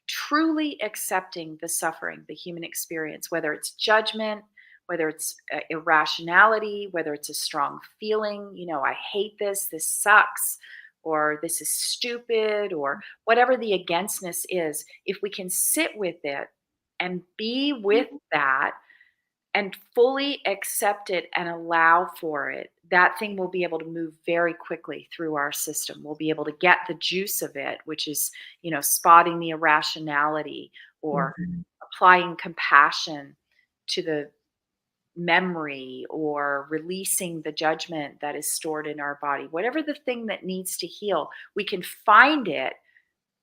truly accepting the suffering, the human experience, whether it's judgment, whether it's irrationality, whether it's a strong feeling, I hate this sucks, or this is stupid, or whatever the againstness is, if we can sit with it and be with that and fully accept it and allow for it, that thing will be able to move very quickly through our system. We'll be able to get the juice of it, which is, spotting the irrationality or Mhm. applying compassion to the memory or releasing the judgment that is stored in our body. Whatever the thing that needs to heal, we can find it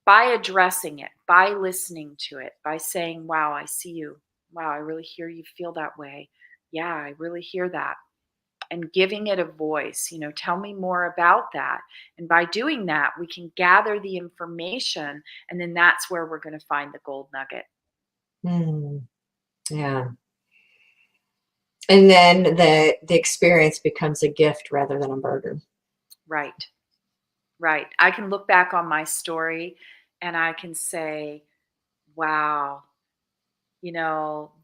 by addressing it, by listening to it, by saying, wow, I see you. Wow, I really hear you feel that way. Yeah, I really hear that. And giving it a voice, tell me more about that. And by doing that, we can gather the information, and then that's where we're going to find the gold nugget. Mm, yeah. And then the experience becomes a gift rather than a burden. Right. Right. I can look back on my story and I can say, wow,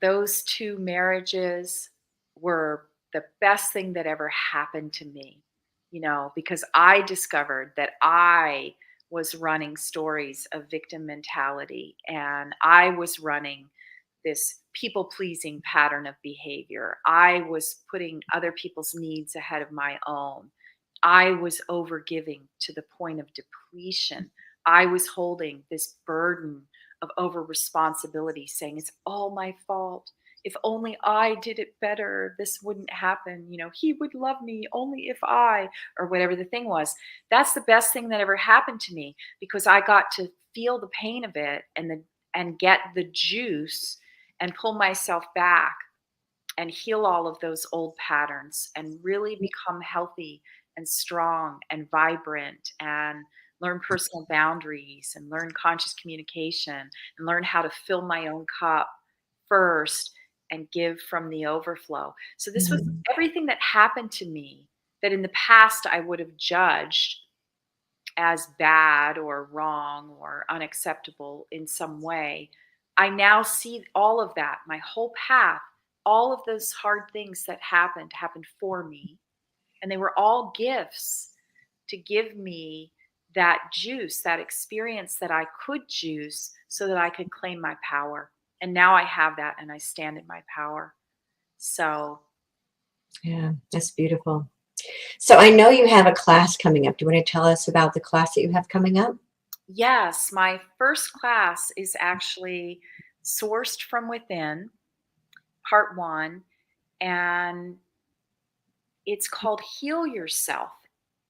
those two marriages were the best thing that ever happened to me, because I discovered that I was running stories of victim mentality and I was running this people pleasing pattern of behavior. I was putting other people's needs ahead of my own. I was overgiving to the point of depletion. I was holding this burden of over responsibility, saying it's all my fault. If only I did it better, this wouldn't happen. He would love me only if I, or whatever the thing was. That's the best thing that ever happened to me, because I got to feel the pain of it and get the juice and pull myself back and heal all of those old patterns and really become healthy and strong and vibrant and learn personal boundaries and learn conscious communication and learn how to fill my own cup first and give from the overflow. So this was Mm. everything that happened to me that in the past I would have judged as bad or wrong or unacceptable in some way. I now see all of that, my whole path, all of those hard things that happened for me. And they were all gifts to give me that juice, that experience that I could juice so that I could claim my power. And now I have that and I stand in my power. So, Yeah, that's beautiful. So I know you have a class coming up. Do you want to tell us about the class that you have coming up? yes, my first class is actually Sourced from Within, part one, and it's called Heal Yourself.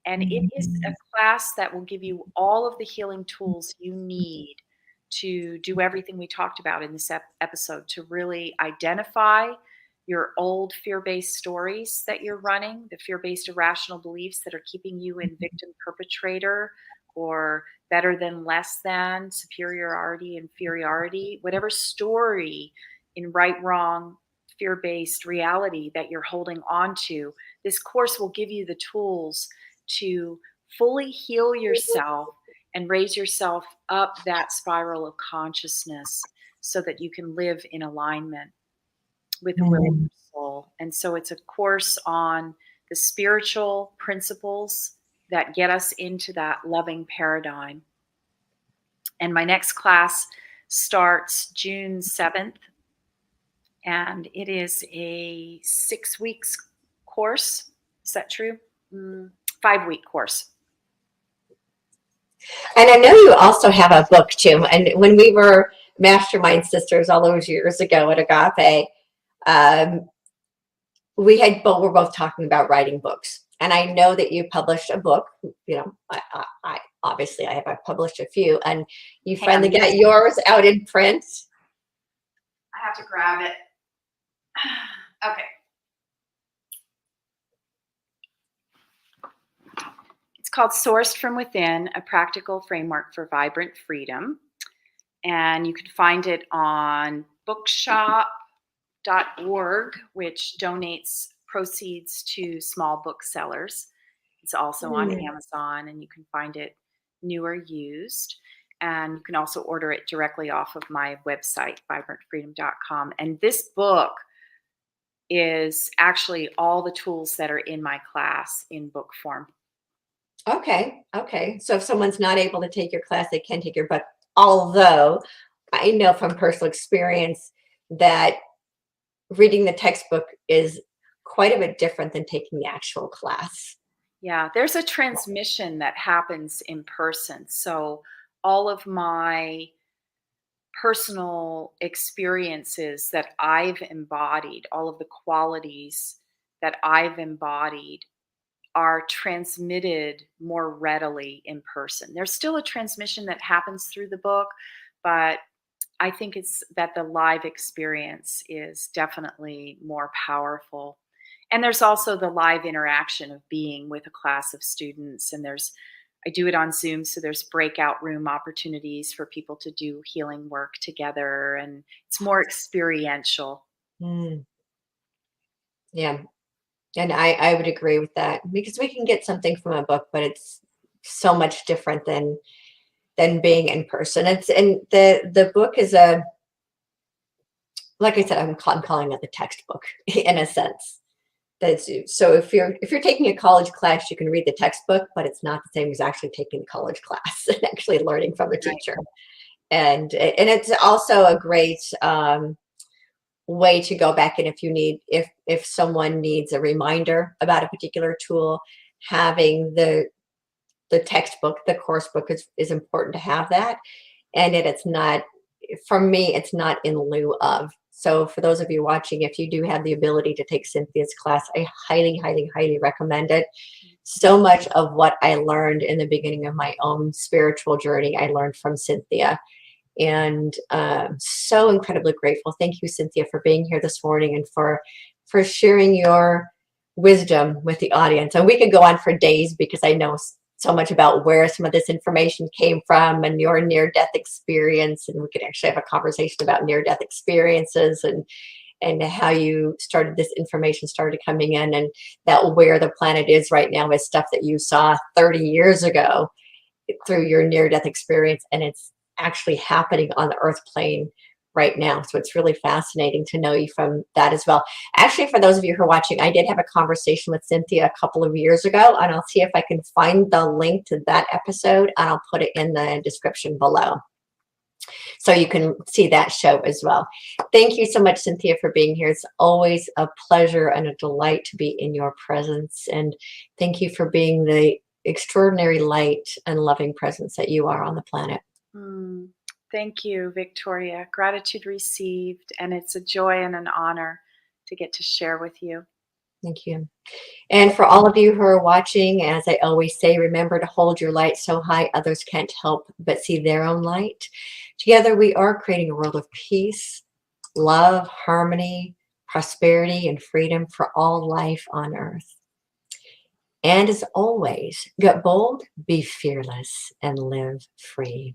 And it is a Mhm. class that will give you all of the healing tools you need to do everything we talked about in this episode, to really identify your old fear based stories that you're running, the fear based irrational beliefs that are keeping you in victim perpetrator or better than, less than, superiority, inferiority, whatever story in right, wrong, fear based reality that you're holding on to. This course will give you the tools to fully heal yourself and raise yourself up that spiral of consciousness so that you can live in alignment with the will of Mm. your soul. And so it's a course on the spiritual principles that get us into that loving paradigm. And my next class starts June 7th, and it is a 6 weeks course. Is that true? 5-week course. And I know you also have a book too. And when we were mastermind sisters all those years ago at Agape, um, we're both talking about writing books. And I know that you published a book. I obviously I have published a few, and you Hang on, finally got yours out in print. I have to grab it. Okay. It's called Sourced from Within, a practical framework for vibrant freedom. And you can find it on bookshop.org, which donates proceeds to small booksellers. It's also on Amazon, and you can find it new or used. And you can also order it directly off of my website, vibrantfreedom.com. And this book is actually all the tools that are in my class in book form. Okay. So if someone's not able to take your class, they can take your book. Although I know from personal experience that reading the textbook is quite a bit different than taking the actual class. Yeah, there's a transmission that happens in person. So all of my personal experiences that I've embodied, all of the qualities that I've embodied are transmitted more readily in person. There's still a transmission that happens through the book, but I think it's that the live experience is definitely more powerful. And there's also the live interaction of being with a class of students. And I do it on Zoom, so there's breakout room opportunities for people to do healing work together, and it's more experiential. Mm, yeah. And I would agree with that because we can get something from a book, but it's so much different than being in person. It's and the book is a like I said, I'm calling it the textbook in a sense. That's so if you're taking a college class, you can read the textbook, but it's not the same as actually taking a college class and actually learning from a Right. teacher. And it's also a great way to go back, and if someone needs a reminder about a particular tool, having the textbook, the course book is important to have that. And it's not, for me, it's not in lieu of. So for those of you watching, if you do have the ability to take Cynthia's class, I highly, highly, highly recommend it. So much of what I learned in the beginning of my own spiritual journey, I learned from Cynthia. And so incredibly grateful. Thank you, Cynthia, for being here this morning and for sharing your wisdom with the audience. And we could go on for days because I know so much about where some of this information came from and your near-death experience. And we could actually have a conversation about near-death experiences and how you started, this information started coming in, and that where the planet is right now is stuff that you saw 30 years ago through your near-death experience, and it's actually happening on the earth plane right now. So it's really fascinating to know you from that as well. Actually, for those of you who are watching, I did have a conversation with Cynthia a couple of years ago, and I'll see if I can find the link to that episode, and I'll put it in the description below so you can see that show as well. Thank you so much, Cynthia, for being here. It's always a pleasure and a delight to be in your presence, and thank you for being the extraordinary light and loving presence that you are on the planet. Mm, thank you, Victoria. Gratitude received, and it's a joy and an honor to get to share with you. Thank you. And for all of you who are watching, as I always say, remember to hold your light so high others can't help but see their own light. Together we are creating a world of peace, love, harmony, prosperity, and freedom for all life on earth. And as always, get bold, be fearless, and live free.